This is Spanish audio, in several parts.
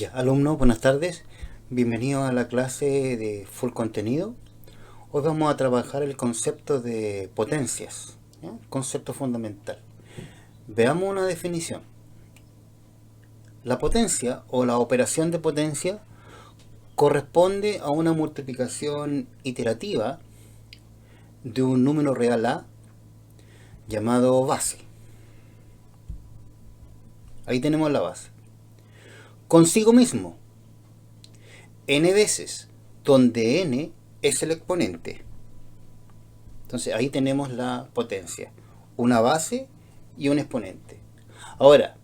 Ya, alumnos, buenas tardes. Bienvenidos a la clase de Full Contenido. Hoy vamos a trabajar el concepto de potencias, ¿ya? Concepto fundamental. Veamos una definición. La potencia o la operación de potencia corresponde a una multiplicación iterativa de un número real A llamado base. Ahí tenemos la base. Consigo mismo, n veces, donde n es el exponente. Entonces ahí tenemos la potencia, una base y un exponente. Ahora,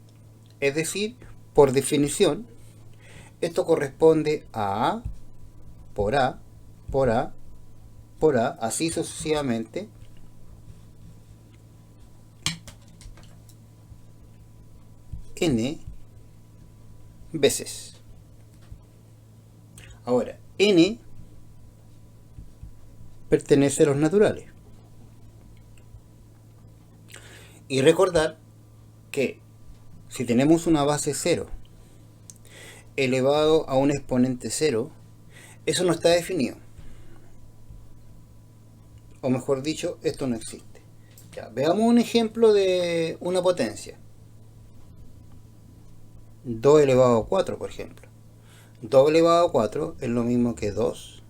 es decir, por definición, esto corresponde a A por A por A por A, así sucesivamente, n veces. Ahora, n pertenece a los naturales. Y recordar que si tenemos una base 0 elevado a un exponente 0, eso no está definido. O mejor dicho, esto no existe. Ya, veamos un ejemplo de una potencia. 2 elevado a 4, por ejemplo. 2 elevado a 4 es lo mismo que 2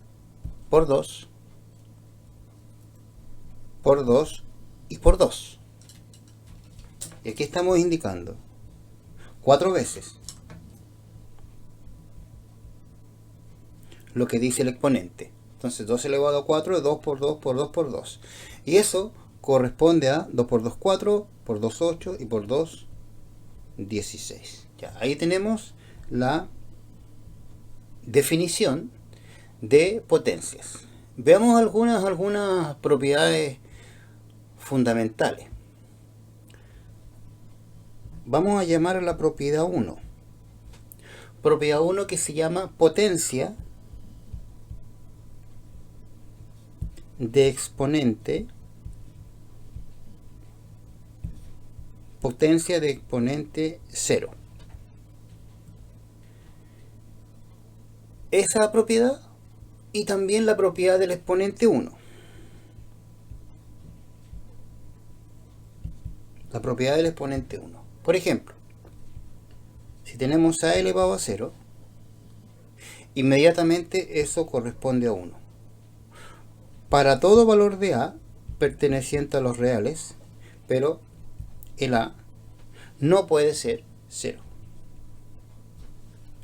por 2 por 2 y por 2. Y aquí estamos indicando 4 veces lo que dice el exponente. Entonces 2 elevado a 4 es 2 por 2 por 2 por 2. Y eso corresponde a 2 por 2, 4, por 2, 8 y por 2, 16. Ya, ahí tenemos la definición de potencias. Veamos algunas propiedades fundamentales. Vamos a llamar a la propiedad 1. Propiedad 1 que se llama potencia de exponente. Potencia de exponente 0. Esa propiedad y también la propiedad del exponente 1. La propiedad del exponente 1. Por ejemplo, si tenemos a elevado a 0, inmediatamente eso corresponde a 1. Para todo valor de a perteneciente a los reales, pero el a no puede ser 0.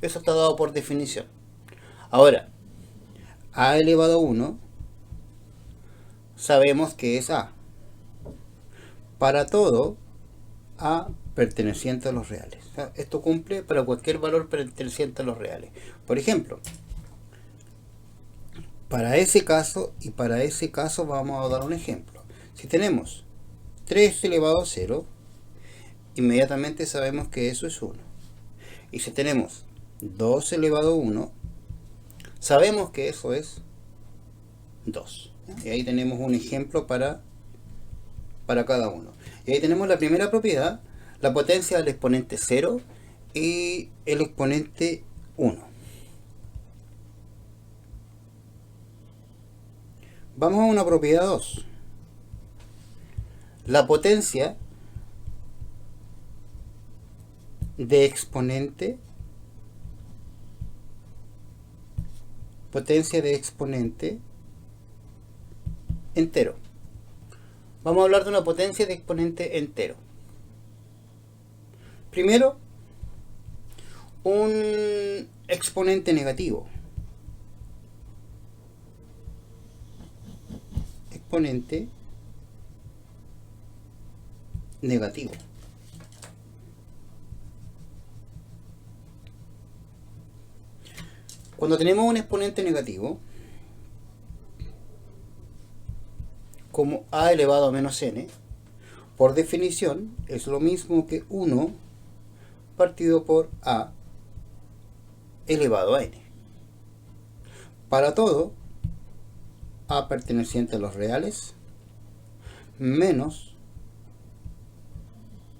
Eso está dado por definición. Ahora, a elevado a 1 sabemos que es a. Para todo a perteneciente a los reales. O sea, esto cumple para cualquier valor perteneciente a los reales. Por ejemplo, para ese caso y para ese caso vamos a dar un ejemplo. Si tenemos 3 elevado a 0, inmediatamente sabemos que eso es 1. Y si tenemos 2 elevado a 1, sabemos que eso es 2. Y ahí tenemos un ejemplo para cada uno. Y ahí tenemos la primera propiedad, la potencia del exponente 0 y el exponente 1. Vamos a una propiedad 2. La potencia de exponente entero. Vamos a hablar de una potencia de exponente entero. Primero, un exponente negativo. Exponente negativo. Cuando tenemos un exponente negativo, como a elevado a menos n, por definición es lo mismo que 1 partido por a elevado a n. Para todo, a perteneciente a los reales menos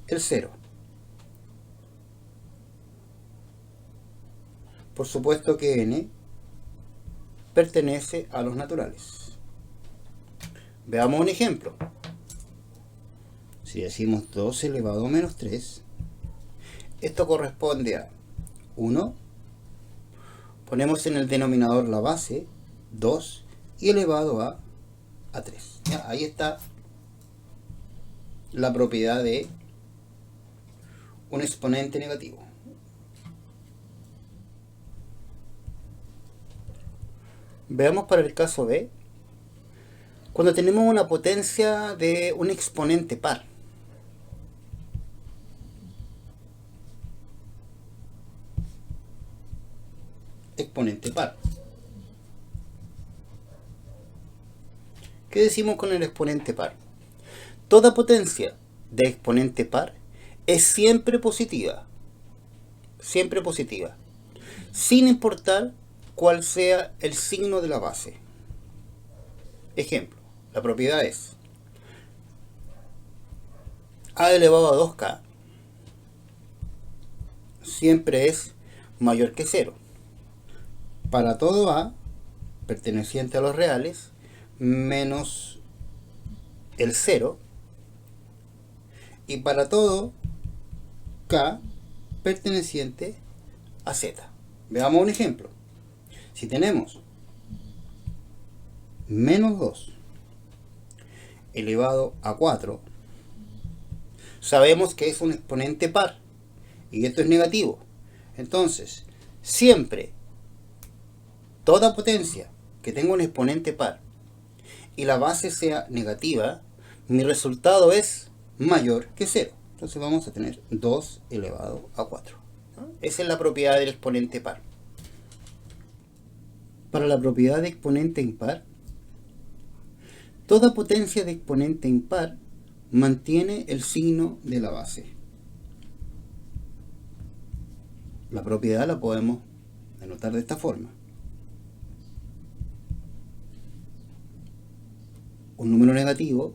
el 0. Por supuesto que n pertenece a los naturales. Veamos un ejemplo. Si decimos 2 elevado a menos 3, esto corresponde a 1, ponemos en el denominador la base, 2, y elevado a 3. ¿Ya? Ahí está la propiedad de un exponente negativo. Veamos para el caso B, cuando tenemos una potencia de un exponente par. Exponente par. ¿Qué decimos con el exponente par? Toda potencia de exponente par es siempre positiva, sin importar cuál sea el signo de la base. Ejemplo, la propiedad es a elevado a 2k siempre es mayor que 0 para todo a perteneciente a los reales menos el 0 y para todo k perteneciente a z. Veamos un ejemplo. Si tenemos menos 2 elevado a 4, sabemos que es un exponente par y esto es negativo. Entonces, siempre toda potencia que tenga un exponente par y la base sea negativa, mi resultado es mayor que 0. Entonces vamos a tener 2 elevado a 4. ¿No? Esa es la propiedad del exponente par. Para la propiedad de exponente impar, toda potencia de exponente impar mantiene el signo de la base. La propiedad la podemos denotar de esta forma. Un número negativo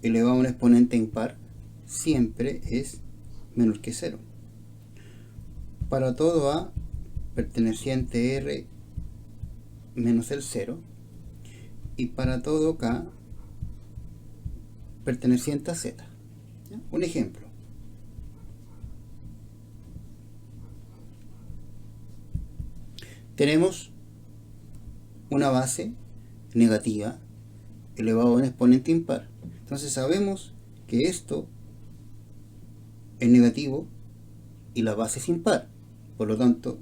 elevado a un exponente impar siempre es menor que 0. Para todo a perteneciente r menos el 0 y para todo k perteneciente a z. ¿Ya? Un ejemplo. Tenemos una base negativa elevado a un exponente impar. Entonces sabemos que esto es negativo y la base es impar. Por lo tanto,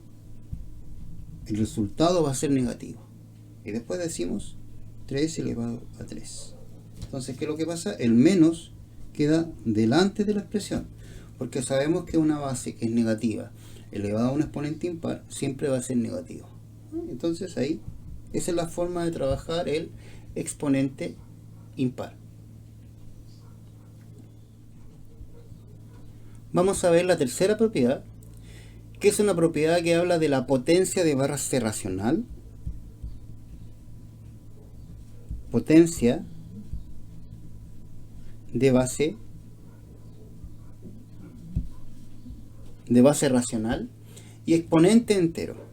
el resultado va a ser negativo. Y después decimos 3 elevado a 3. Entonces, ¿qué es lo que pasa? El menos queda delante de la expresión. Porque sabemos que una base que es negativa elevada a un exponente impar siempre va a ser negativo. Entonces ahí, esa es la forma de trabajar el exponente impar. Vamos a ver la tercera propiedad, que es una propiedad que habla de la potencia de base racional. Potencia de base racional y exponente entero.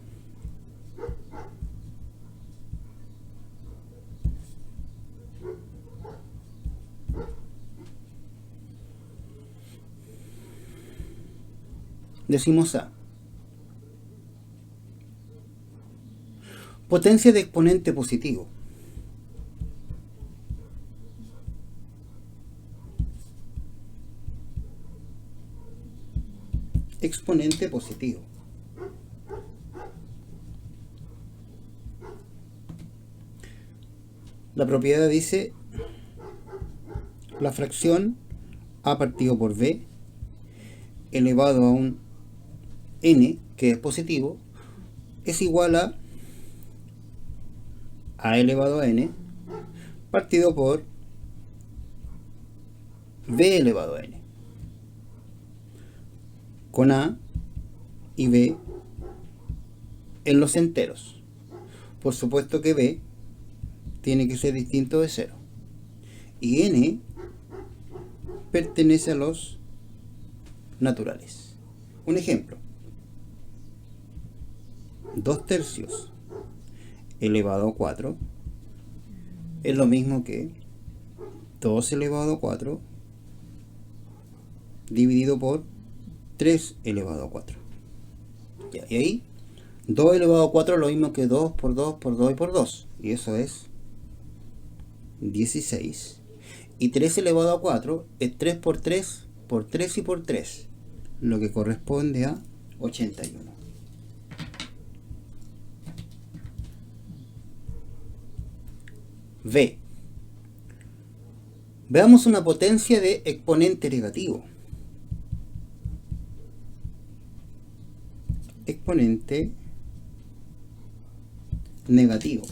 Decimos A. Potencia de exponente positivo. Exponente positivo. La propiedad dice la fracción a partido por b elevado a un n, que es positivo, es igual a elevado a n partido por b elevado a n, con a y b en los enteros. Por supuesto que b tiene que ser distinto de 0 y n pertenece a los naturales. Un ejemplo. 2 tercios elevado a 4 es lo mismo que 2 elevado a 4 dividido por 3 elevado a 4. Ya, y ahí 2 elevado a 4 es lo mismo que 2 por 2 por 2 y por 2. Y eso es 16. Y 3 elevado a 4 es 3 por 3 por 3 y por 3. Lo que corresponde a 81. B. Veamos una potencia de exponente negativo. Exponente negativo.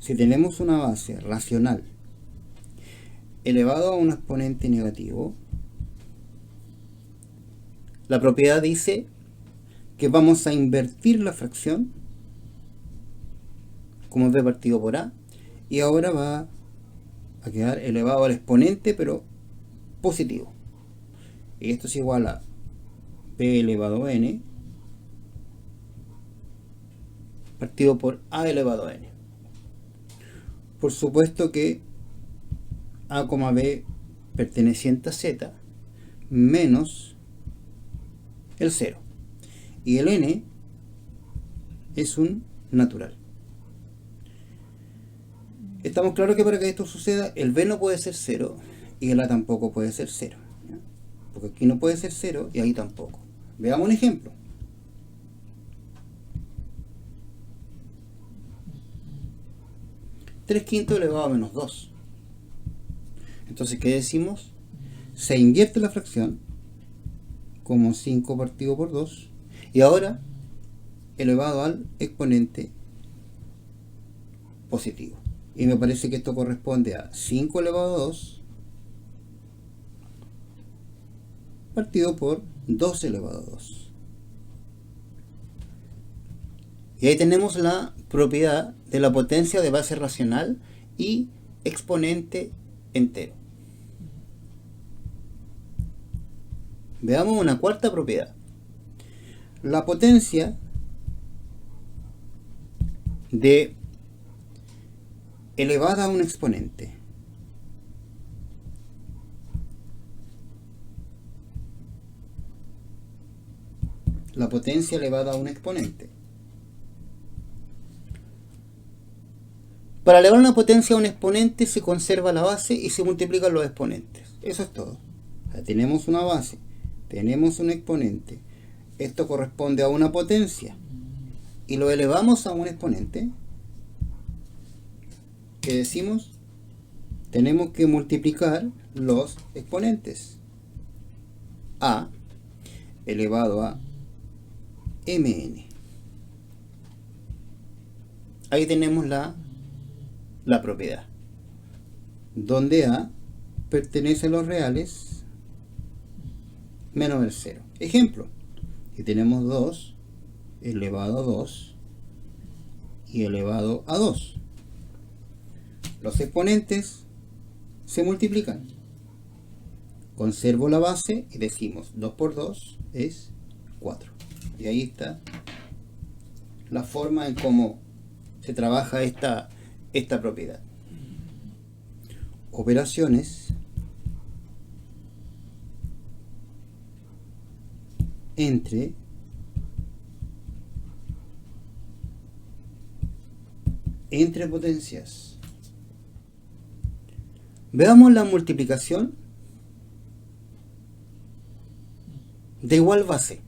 Si tenemos una base racional elevado a un exponente negativo, la propiedad dice que vamos a invertir la fracción como b partido por a, y ahora va a quedar elevado al exponente pero positivo, y esto es igual a b elevado a n partido por a elevado a n. Por supuesto que a, b perteneciente a z menos el 0, y el n es un natural. Estamos claros que para que esto suceda el b no puede ser 0 y el a tampoco puede ser 0, ¿ya? Porque aquí no puede ser 0 y ahí tampoco. Veamos un ejemplo. 3/5 elevado a menos 2. Entonces, ¿qué decimos? Se invierte la fracción como 5 partido por 2 y ahora elevado al exponente positivo. Y me parece que esto corresponde a 5 elevado a 2 partido por 2 elevado a 2. Y ahí tenemos la propiedad de la potencia de base racional y exponente entero. Veamos una cuarta propiedad. La potencia de elevada a un exponente elevada a un exponente. Para elevar una potencia a un exponente se conserva la base y se multiplican los exponentes. Eso es todo. O sea, tenemos una base, tenemos un exponente. Esto corresponde a una potencia y lo elevamos a un exponente. ¿Qué decimos? Tenemos que multiplicar los exponentes. A elevado a mn. Ahí tenemos la propiedad, donde a pertenece a los reales menos el 0. Ejemplo, que tenemos 2 elevado a 2 y elevado a 2. Los exponentes se multiplican. Conservo la base y decimos 2 por 2 es 4. Y ahí está la forma en cómo se trabaja esta propiedad. Operaciones entre potencias. Veamos la multiplicación de igual base.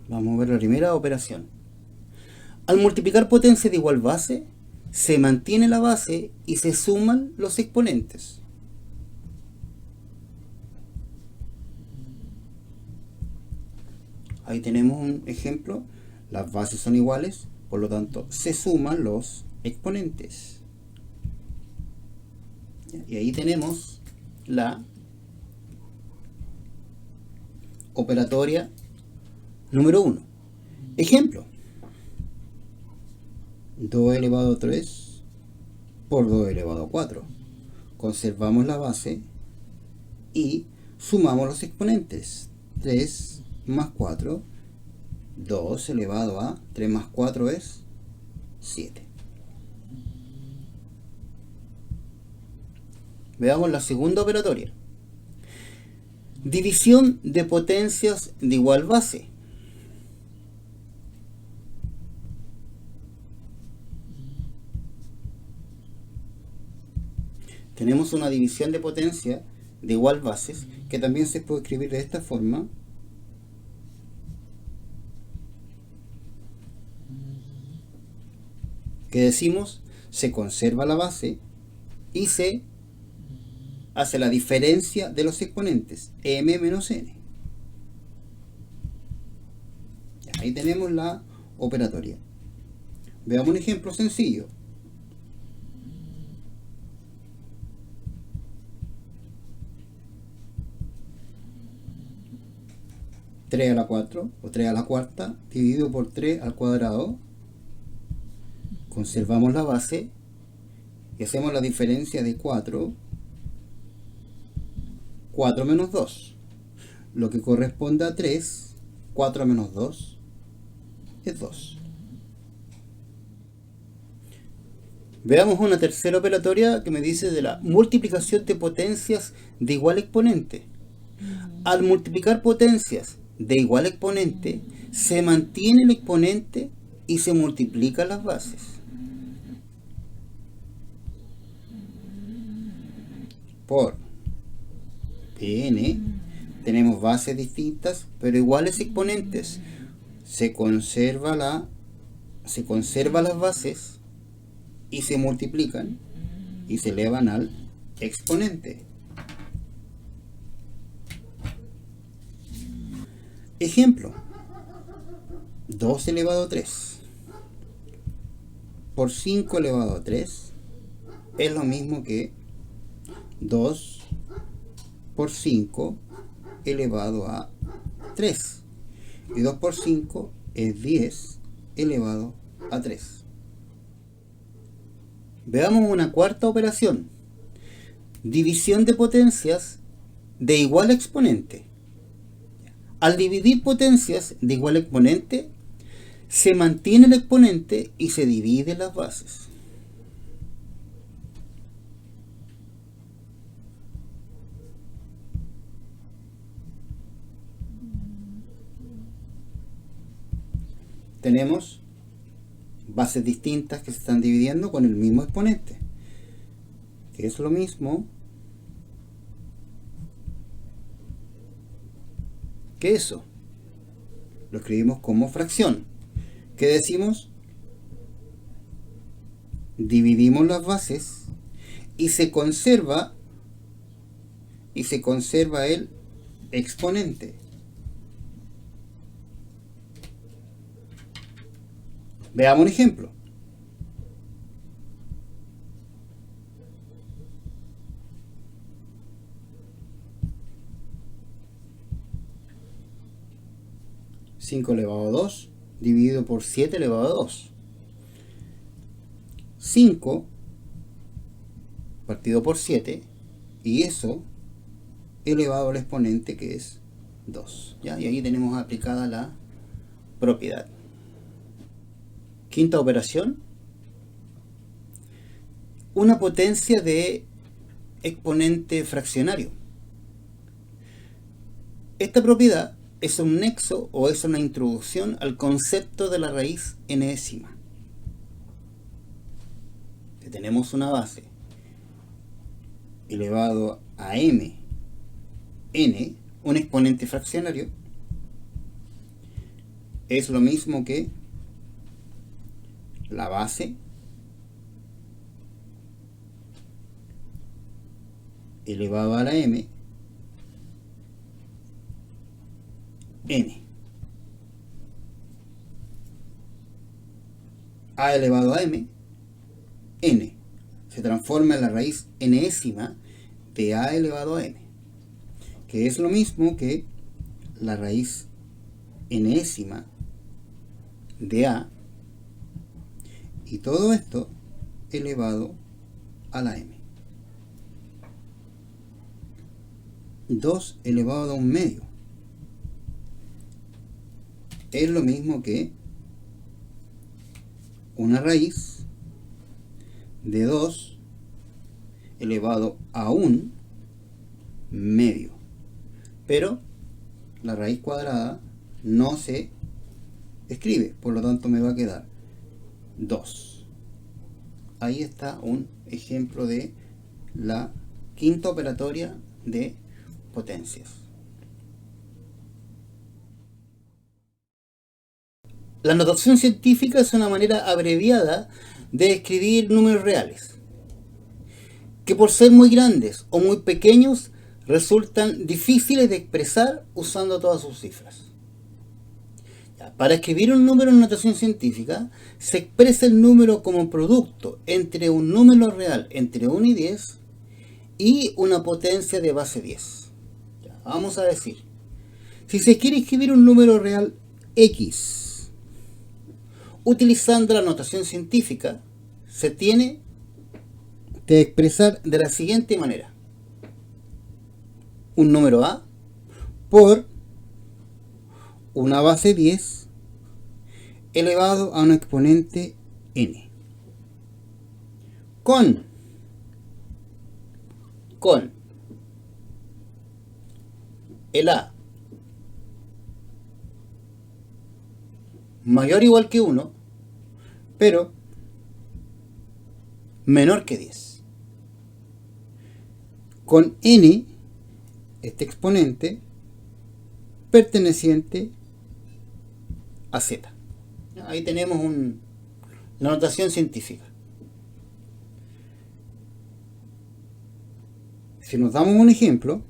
Vamos a ver la primera operación. Al multiplicar potencias de igual base, se mantiene la base y se suman los exponentes. Ahí tenemos un ejemplo. Las bases son iguales, por lo tanto se suman los exponentes. Y ahí tenemos la operatoria número 1. Ejemplo. 2 elevado a 3 por 2 elevado a 4. Conservamos la base y sumamos los exponentes. 3 más 4, 2 elevado a 3 más 4 es 7. Veamos la segunda operatoria. División de potencias de igual base. Tenemos una división de potencia de igual bases que también se puede escribir de esta forma. Que decimos, se conserva la base y se hace la diferencia de los exponentes, m menos n. Ahí tenemos la operatoria. Veamos un ejemplo sencillo. ¿3 a la 4 o 3 a la cuarta dividido por 3 al cuadrado? Conservamos la base y hacemos la diferencia de 4 menos 2, lo que corresponde a 3. 4 menos 2 es 2. Veamos una tercera operatoria que me dice de la multiplicación de potencias de igual exponente. Al multiplicar potencias de igual exponente, se mantiene el exponente y se multiplican las bases. Por Pn tenemos bases distintas pero iguales exponentes. Se conserva las bases y se multiplican y se elevan al exponente. Ejemplo: 2 elevado a 3 por 5 elevado a 3 es lo mismo que 2 por 5 elevado a 3. Y 2 por 5 es 10 elevado a 3. Veamos una cuarta operación. División de potencias de igual exponente. Al dividir potencias de igual exponente, se mantiene el exponente y se dividen las bases. Tenemos bases distintas que se están dividiendo con el mismo exponente, que es lo mismo que eso. Lo escribimos como fracción. ¿Qué decimos? Dividimos las bases y se conserva el exponente. Veamos un ejemplo. (5 elevado a 2 dividido por 7 elevado a 2. 5 partido por 7 y eso elevado al exponente que es 2. ¿Ya? Y ahí tenemos aplicada la propiedad. Quinta operación. Una potencia de exponente fraccionario. Esta propiedad es un nexo o es una introducción al concepto de la raíz enésima. Si tenemos una base elevado a m, n, un exponente fraccionario, es lo mismo que la base elevado a la m, n. A elevado a m, n. Se transforma en la raíz enésima de a elevado a m, que es lo mismo que la raíz enésima de a Y todo esto elevado a la m. 2 elevado a un medio es lo mismo que una raíz de 2 elevado a un medio. Pero la raíz cuadrada no se escribe, por lo tanto me va a quedar 2. Ahí está un ejemplo de la quinta operatoria de potencias. La notación científica es una manera abreviada de escribir números reales, que por ser muy grandes o muy pequeños resultan difíciles de expresar usando todas sus cifras. Para escribir un número en notación científica, se expresa el número como producto entre un número real entre 1 y 10 y una potencia de base 10. Vamos a decir, si se quiere escribir un número real X utilizando la notación científica, se tiene que expresar de la siguiente manera: un número A por una base 10 elevado a un exponente n. Con el A mayor o igual que 1, pero menor que 10. Con n, este exponente perteneciente a z. Ahí tenemos la notación científica. Si nos damos un ejemplo,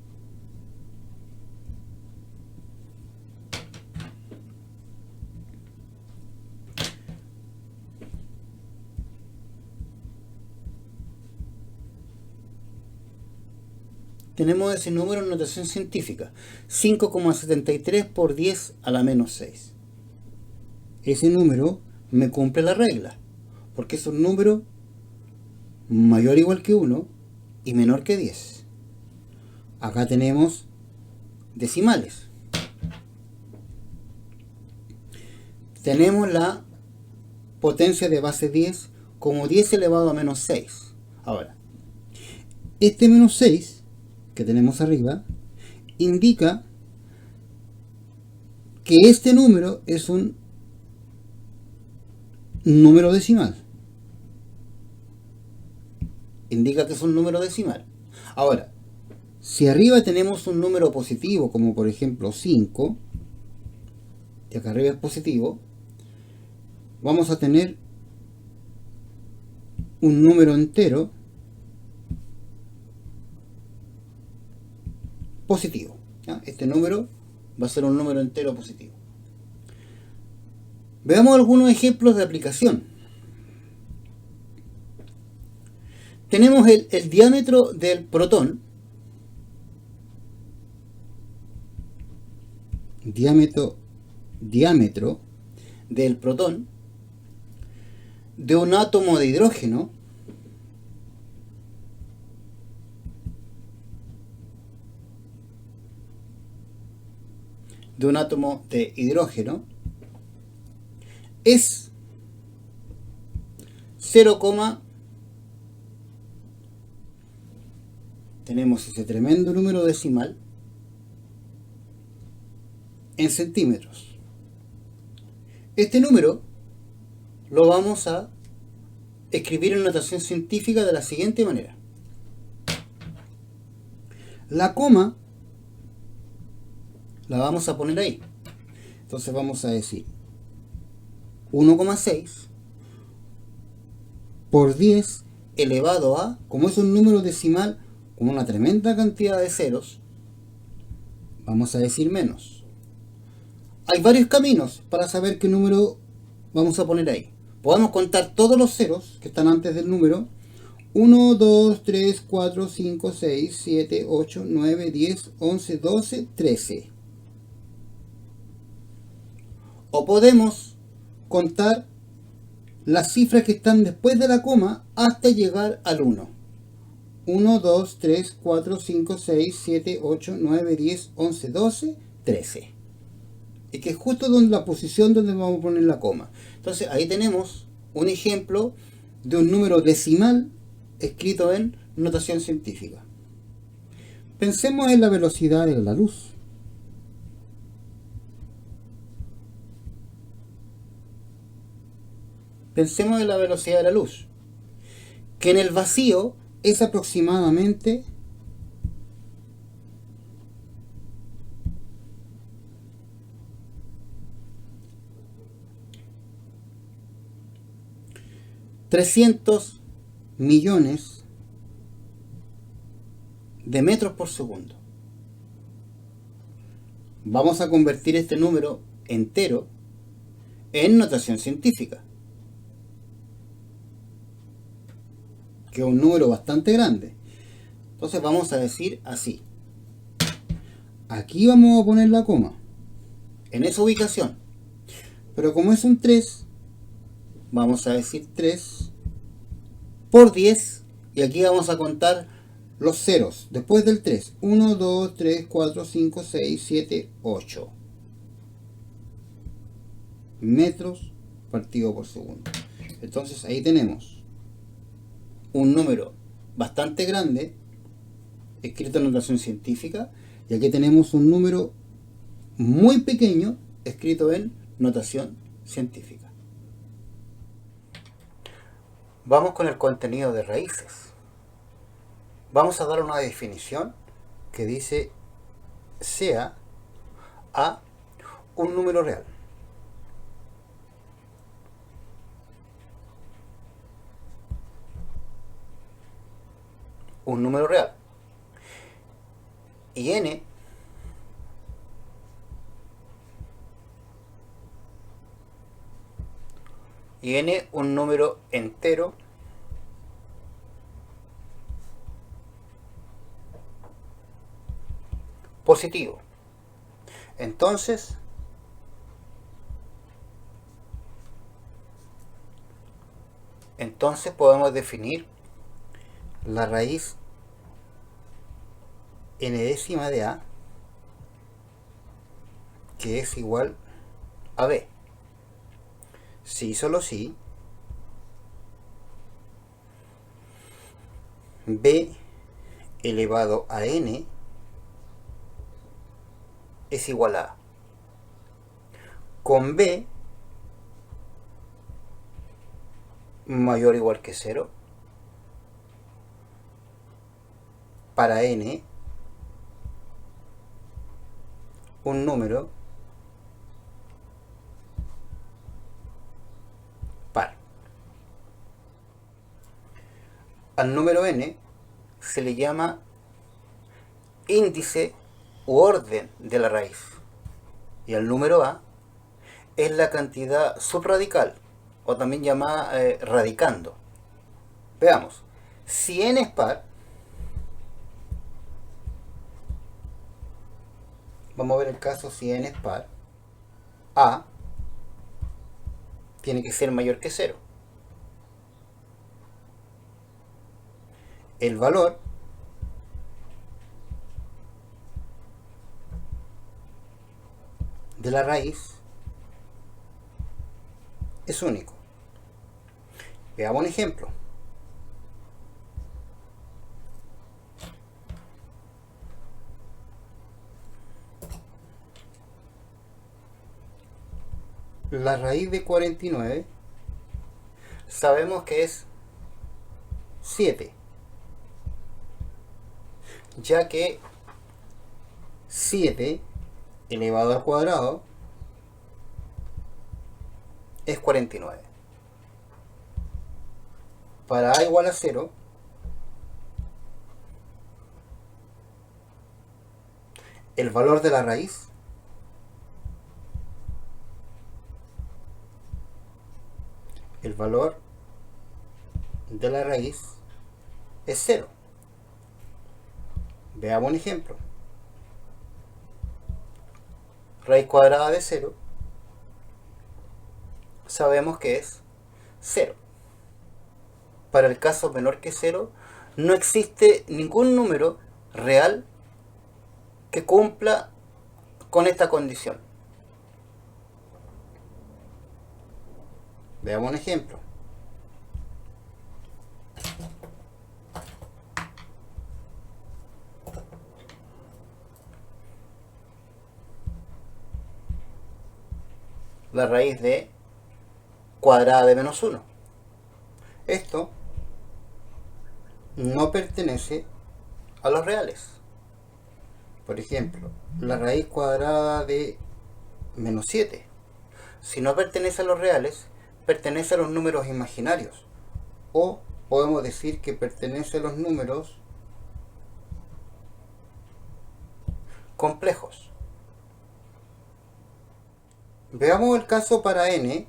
tenemos ese número en notación científica, 5,73 por 10 a la menos 6. Ese número me cumple la regla, porque es un número mayor o igual que 1 y menor que 10. Acá tenemos decimales. Tenemos la potencia de base 10 como 10 elevado a menos 6. Ahora, este menos 6 que tenemos arriba indica que este número es un número decimal. Indica que es un número decimal. Ahora, si arriba tenemos un número positivo, como por ejemplo 5, y acá arriba es positivo, vamos a tener un número entero positivo. ¿Ya? Este número va a ser un número entero positivo. Veamos algunos ejemplos de aplicación. Tenemos el diámetro del protón. Diámetro del protón de un átomo de hidrógeno es 0, tenemos ese tremendo número decimal en centímetros. Este número lo vamos a escribir en notación científica de la siguiente manera. La coma la vamos a poner ahí. Entonces vamos a decir 1,6 por 10 elevado a, como es un número decimal con una tremenda cantidad de ceros, vamos a decir menos. Hay varios caminos para saber qué número vamos a poner ahí. Podemos contar todos los ceros que están antes del número. 1, 2, 3, 4, 5, 6, 7, 8, 9, 10, 11, 12, 13. O podemos contar las cifras que están después de la coma hasta llegar al 1. 1, 2, 3, 4, 5, 6, 7, 8, 9, 10, 11, 12, 13. Y que es justo donde la posición donde vamos a poner la coma. Entonces ahí tenemos un ejemplo de un número decimal escrito en notación científica. Pensemos en la velocidad de la luz. Pensemos en la velocidad de la luz, que en el vacío es aproximadamente 300 millones de metros por segundo. Vamos a convertir este número entero en notación científica, que es un número bastante grande. Entonces vamos a decir así. Aquí vamos a poner la coma, en esa ubicación. Pero como es un 3, vamos a decir 3 por 10. Y aquí vamos a contar los ceros después del 3. 1, 2, 3, 4, 5, 6, 7, 8 metros partido por segundo. Entonces ahí tenemos un número bastante grande escrito en notación científica, y aquí tenemos un número muy pequeño escrito en notación científica. Vamos con el contenido de raíces. Vamos a dar una definición que dice sea a un número real. Un número real. Y n un número entero positivo. Entonces podemos definir la raíz n décima de a, que es igual a b. Si solo si b elevado a n es igual a. Con b mayor o igual que 0, para n un número par. Al número n se le llama índice u orden de la raíz, y al número a es la cantidad subradical, o también llamada radicando. Veamos, si n es par, vamos a ver el caso si n es par, a tiene que ser mayor que 0. El valor de la raíz es único. Veamos un ejemplo. La raíz de 49 sabemos que es 7, ya que 7 elevado al cuadrado es 49. Para a igual a 0, el valor de la raíz es 0. Veamos un ejemplo. Raíz cuadrada de 0 sabemos que es 0. Para el caso menor que 0, no existe ningún número real que cumpla con esta condición. Veamos un ejemplo. La raíz de cuadrada de menos 1. Esto no pertenece a los reales. Por ejemplo, la raíz cuadrada de menos 7. Si no pertenece a los reales, pertenece a los números imaginarios. O podemos decir que pertenece a los números complejos. Veamos el caso para n,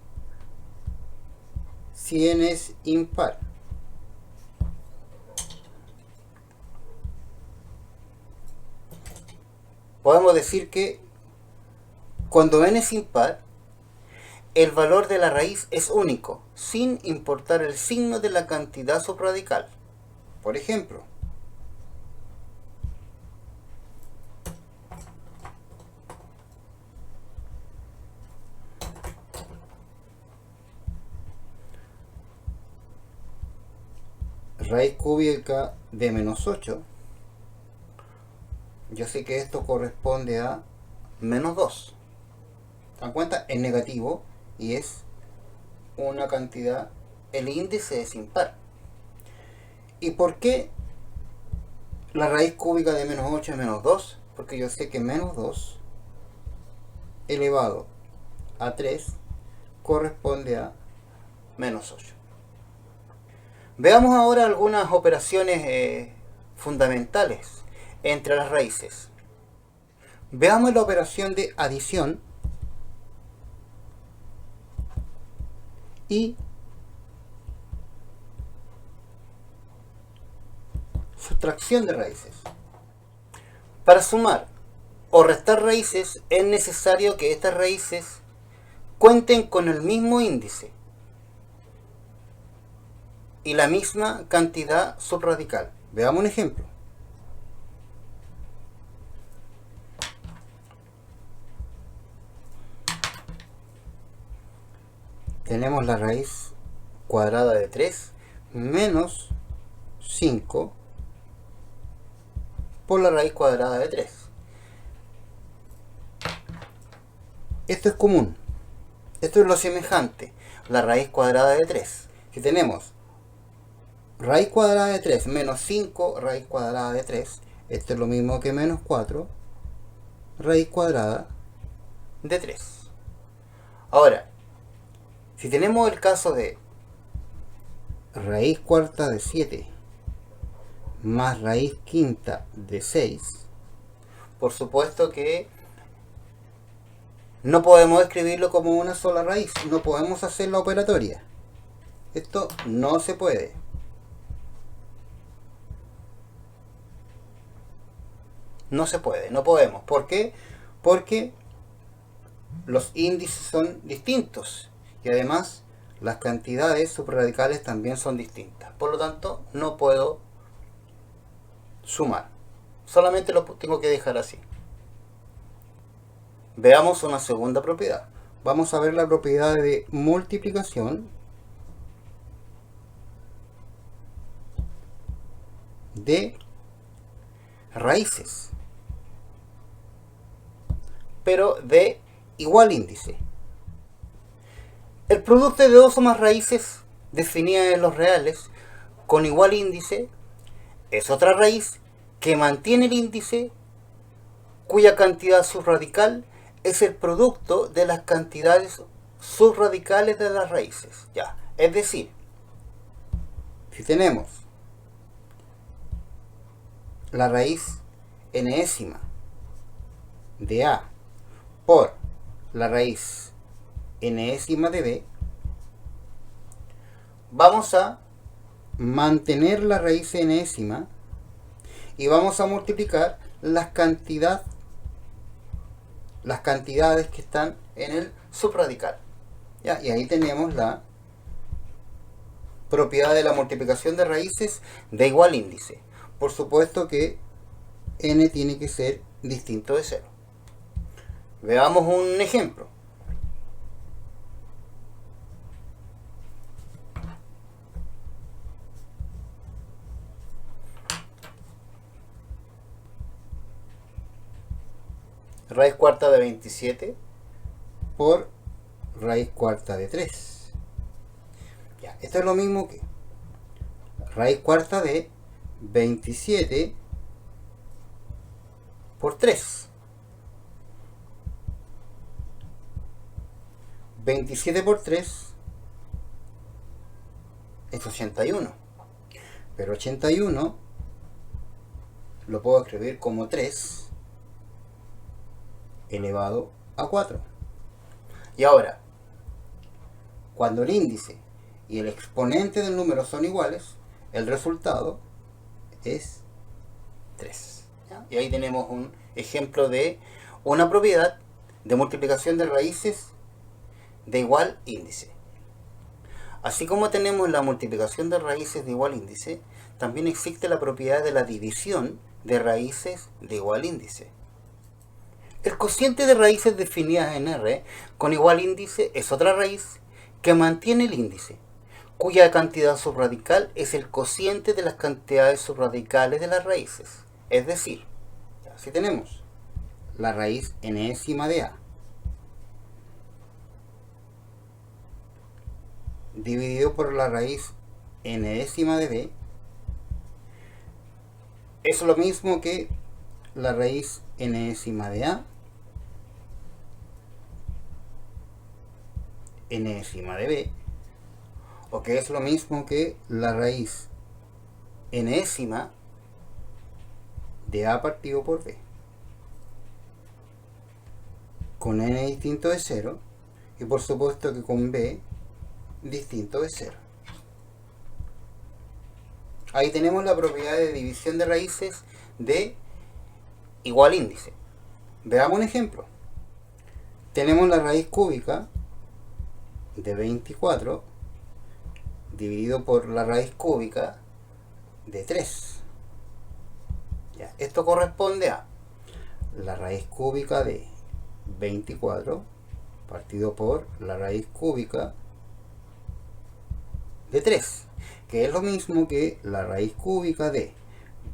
si n es impar. Podemos decir que cuando n es impar, el valor de la raíz es único, sin importar el signo de la cantidad subradical. Por ejemplo, raíz cúbica de menos 8. Yo sé que esto corresponde a menos 2. ¿Se dan cuenta? Es negativo y es una cantidad, el índice es impar. ¿Y por qué la raíz cúbica de menos 8 es menos 2? Porque yo sé que menos 2 elevado a 3 corresponde a menos 8. Veamos ahora algunas operaciones fundamentales entre las raíces. Veamos la operación de adición y sustracción de raíces. Para sumar o restar raíces es necesario que estas raíces cuenten con el mismo índice y la misma cantidad subradical. Veamos un ejemplo. Tenemos la raíz cuadrada de 3 menos 5 por la raíz cuadrada de 3. Esto es común. Esto es lo semejante. La raíz cuadrada de 3. Si tenemos raíz cuadrada de 3 menos 5 raíz cuadrada de 3, esto es lo mismo que menos 4 raíz cuadrada de 3. Ahora, si tenemos el caso de raíz cuarta de 7 más raíz quinta de 6, por supuesto que no podemos escribirlo como una sola raíz, no podemos hacer la operatoria. Esto no se puede. No se puede, no podemos. ¿Por qué? Porque los índices son distintos y además las cantidades subradicales también son distintas. Por lo tanto, no puedo sumar. Solamente lo tengo que dejar así. Veamos una segunda propiedad. Vamos a ver la propiedad de multiplicación de raíces, pero de igual índice. El producto de dos o más raíces definidas en los reales con igual índice es otra raíz que mantiene el índice cuya cantidad subradical es el producto de las cantidades subradicales de las raíces. Ya, es decir, si tenemos la raíz enésima de A por la raíz enésima de B, vamos a mantener la raíz enésima y vamos a multiplicar las cantidades que están en el subradical. ¿Ya? Y ahí tenemos la propiedad de la multiplicación de raíces de igual índice. Por supuesto que n tiene que ser distinto de 0. Veamos un ejemplo. Raíz cuarta de 27 por raíz cuarta de 3. Ya, esto es lo mismo que raíz cuarta de 27 por 3. 27 por 3 es 81. Pero 81 lo puedo escribir como 3 elevado a 4. Y ahora, cuando el índice y el exponente del número son iguales, el resultado es 3. ¿Ya? Y ahí tenemos un ejemplo de una propiedad de multiplicación de raíces de igual índice. Así como tenemos la multiplicación de raíces de igual índice, también existe la propiedad de la división de raíces de igual índice. El cociente de raíces definidas en R con igual índice es otra raíz que mantiene el índice, cuya cantidad subradical es el cociente de las cantidades subradicales de las raíces. Es decir, si tenemos la raíz enésima de A dividido por la raíz enésima de B, es lo mismo que la raíz enésima de A enésima de B, o que es lo mismo que la raíz enésima de A partido por B, con n distinto de 0, y por supuesto que con B distinto de 0. Ahí tenemos la propiedad de división de raíces de igual índice. Veamos un ejemplo. Tenemos la raíz cúbica de 24 dividido por la raíz cúbica de 3. Ya, esto corresponde a la raíz cúbica de 24 partido por la raíz cúbica de 3, que es lo mismo que la raíz cúbica de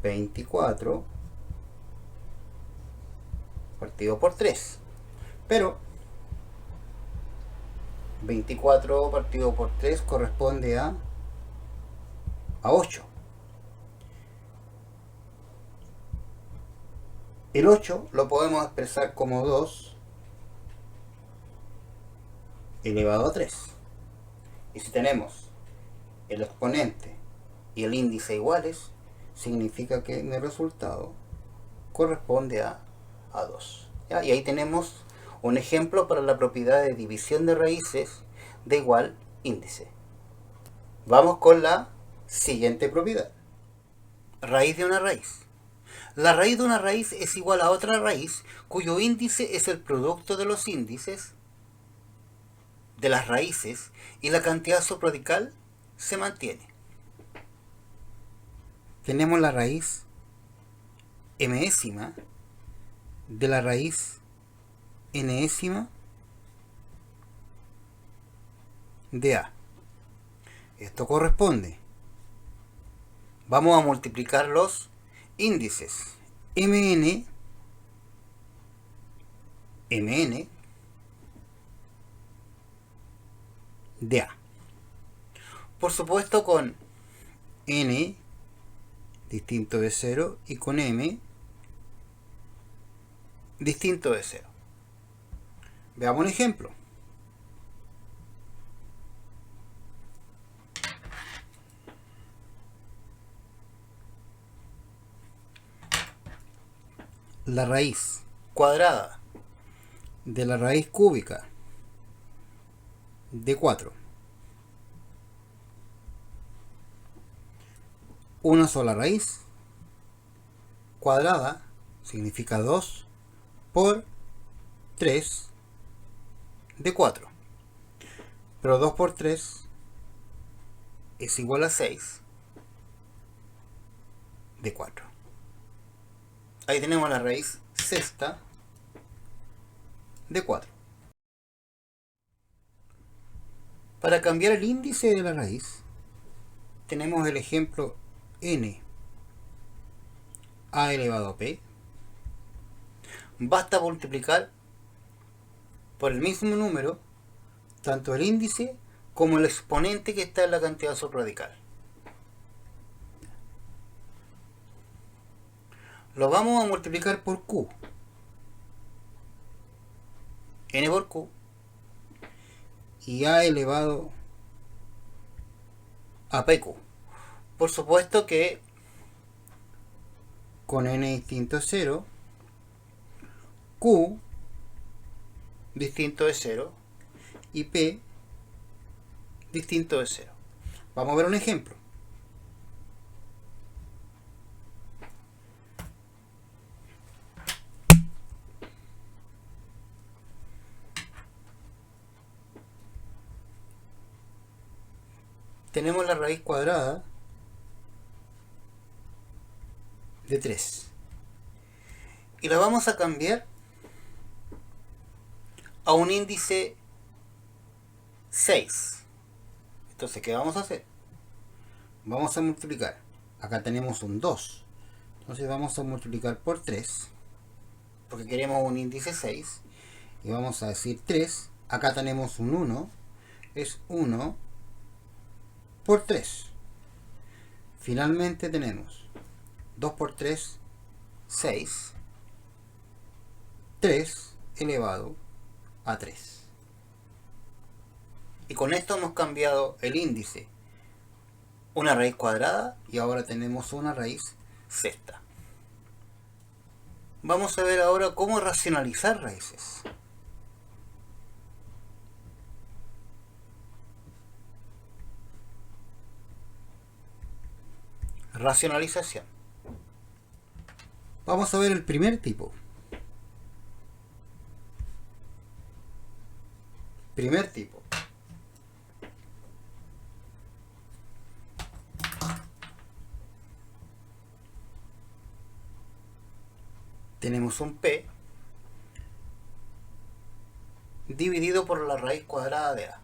24 partido por 3. Pero 24 partido por 3 corresponde a 8. El 8 lo podemos expresar como 2 elevado a 3. Y si tenemos el exponente y el índice iguales, significa que mi resultado corresponde a 2. ¿Ya? Y ahí tenemos un ejemplo para la propiedad de división de raíces de igual índice. Vamos con la siguiente propiedad. Raíz de una raíz. La raíz de una raíz es igual a otra raíz cuyo índice es el producto de los índices de las raíces y la cantidad subradical se mantiene. Tenemos la raíz mésima de la raíz enésima de A. Esto corresponde. Vamos a multiplicar los índices mn de A. Por supuesto con n distinto de 0 y con m distinto de 0. Veamos un ejemplo. La raíz cuadrada de la raíz cúbica de 4. Una sola raíz cuadrada significa 2 por 3 de 4. Pero 2 por 3 es igual a 6 de 4. Ahí tenemos la raíz sexta de 4. Para cambiar el índice de la raíz, tenemos el ejemplo n a elevado a p. Basta multiplicar por el mismo número tanto el índice como el exponente que está en la cantidad subradical. Lo vamos a multiplicar por q. N por q y a elevado a pq. Por supuesto que con n distinto de 0, q distinto de 0 y p distinto de 0. Vamos a ver un ejemplo. Tenemos la raíz cuadrada de 3 y la vamos a cambiar a un índice 6. Entonces, ¿qué vamos a hacer? Vamos a multiplicar. Acá tenemos un 2. Entonces vamos a multiplicar por 3, porque queremos un índice 6. Y vamos a decir 3. Acá tenemos un 1. Es 1 por 3. Finalmente tenemos 2 por 3, 6. 3 elevado a 3. Y con esto hemos cambiado el índice. Una raíz cuadrada y ahora tenemos una raíz sexta. Vamos a ver ahora cómo racionalizar raíces. Racionalización. Vamos a ver el primer tipo. Primer tipo. Tenemos un p dividido por la raíz cuadrada de a.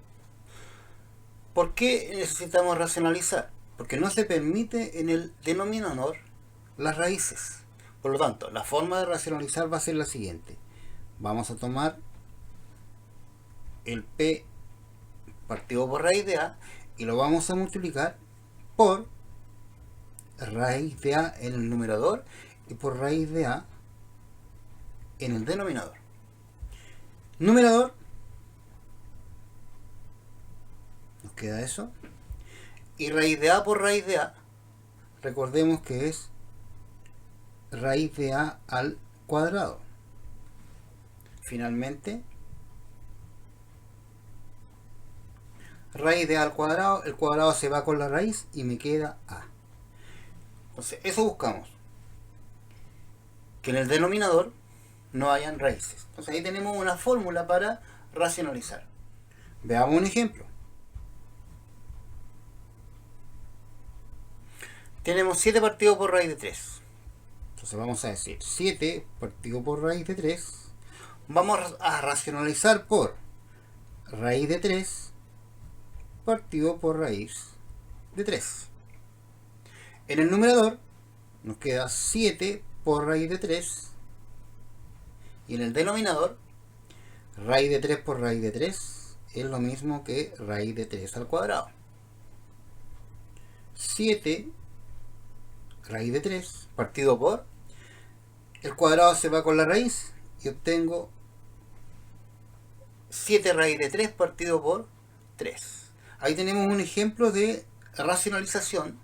¿Por qué necesitamos racionalizar? Porque no se permite en el denominador las raíces. Por lo tanto, la forma de racionalizar va a ser la siguiente. Vamos a tomar el p partido por raíz de a y lo vamos a multiplicar por raíz de a en el numerador y por raíz de a en el denominador. Numerador, nos queda eso. Y raíz de a por raíz de a, recordemos que es raíz de a al cuadrado. Finalmente, raíz de a al cuadrado, el cuadrado se va con la raíz y me queda a. Entonces, eso buscamos. Que en el denominador no hayan raíces. Entonces ahí tenemos una fórmula para racionalizar. Veamos un ejemplo. Tenemos 7 partido por raíz de 3. Entonces vamos a decir 7 partido por raíz de 3. Vamos a racionalizar por raíz de 3 partido por raíz de 3. En el numerador nos queda 7 por raíz de 3. Y en el denominador, raíz de 3 por raíz de 3 es lo mismo que raíz de 3 al cuadrado. 7 raíz de 3 partido por, el cuadrado se va con la raíz y obtengo 7 raíz de 3 partido por 3. Ahí tenemos un ejemplo de racionalización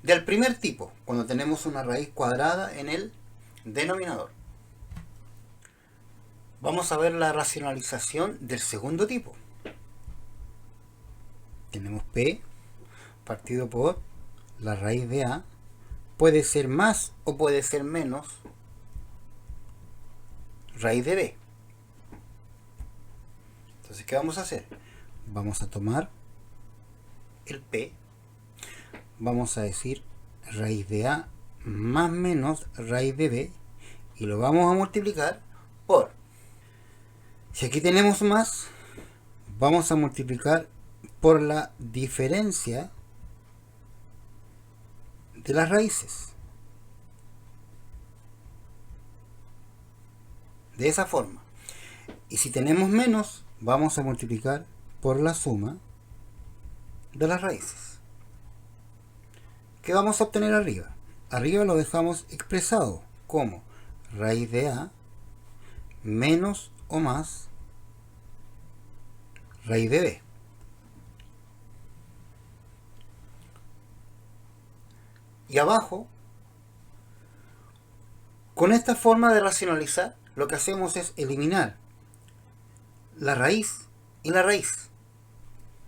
del primer tipo, cuando tenemos una raíz cuadrada en el denominador. Vamos a ver la racionalización del segundo tipo. Tenemos p partido por la raíz de a. Puede ser más o puede ser menos raíz de b. Entonces, ¿qué vamos a hacer? Vamos a tomar el p vamos a decir raíz de A más menos raíz de B, y lo vamos a multiplicar por, si aquí tenemos más, vamos a multiplicar por la diferencia de las raíces. De esa forma. Y si tenemos menos, vamos a multiplicar por la suma de las raíces. ¿Qué vamos a obtener arriba? Arriba lo dejamos expresado como raíz de A menos o más raíz de B. Y abajo, con esta forma de racionalizar, lo que hacemos es eliminar la raíz y la raíz.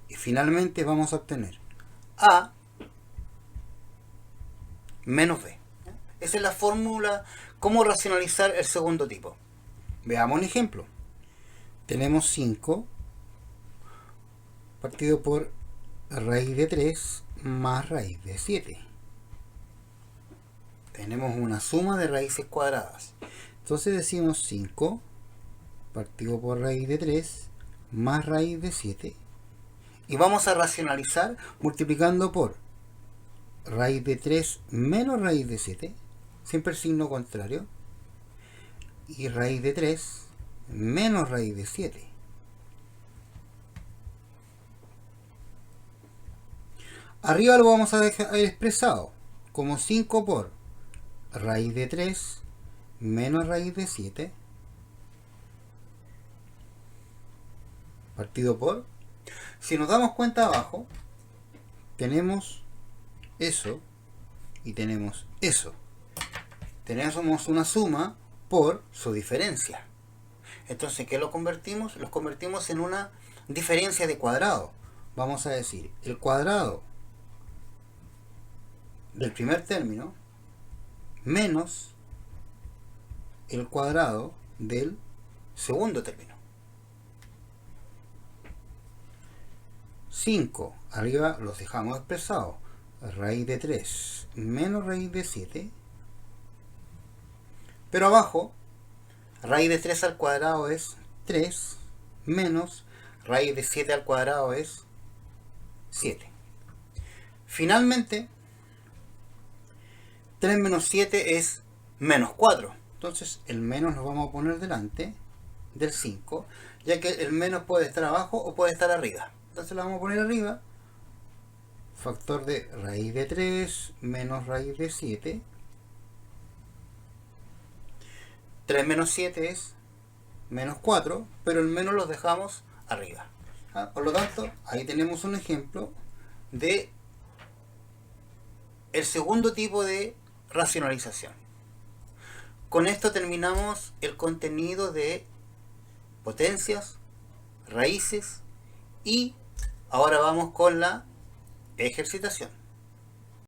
Y finalmente vamos a obtener A menos B. Esa es la fórmula, cómo racionalizar el segundo tipo. Veamos un ejemplo. Tenemos 5 partido por raíz de 3 más raíz de 7. Tenemos una suma de raíces cuadradas. Entonces decimos 5 partido por raíz de 3 más raíz de 7. Y vamos a racionalizar multiplicando por raíz de 3 menos raíz de 7, siempre el signo contrario, y raíz de 3 menos raíz de 7. Arriba lo vamos a dejar expresado como 5 por raíz de 3 menos raíz de 7 partido por, si nos damos cuenta abajo, tenemos eso y tenemos eso. Tenemos una suma por su diferencia. Entonces, ¿qué lo convertimos? Los convertimos en una diferencia de cuadrado. Vamos a decir, el cuadrado del primer término menos el cuadrado del segundo término. 5, arriba los dejamos expresados. Raíz de 3 menos raíz de 7. Pero abajo, raíz de 3 al cuadrado es 3 menos raíz de 7 al cuadrado es 7. Finalmente, 3 menos 7 es menos 4. Entonces el menos lo vamos a poner delante del 5, ya que el menos puede estar abajo o puede estar arriba. Entonces lo vamos a poner arriba. Factor de raíz de 3 menos raíz de 7. 3 menos 7 es menos 4, pero el menos los dejamos arriba. Por lo tanto, ahí tenemos un ejemplo de el segundo tipo de racionalización. Con esto terminamos el contenido de potencias, raíces, y ahora vamos con la ejercitación.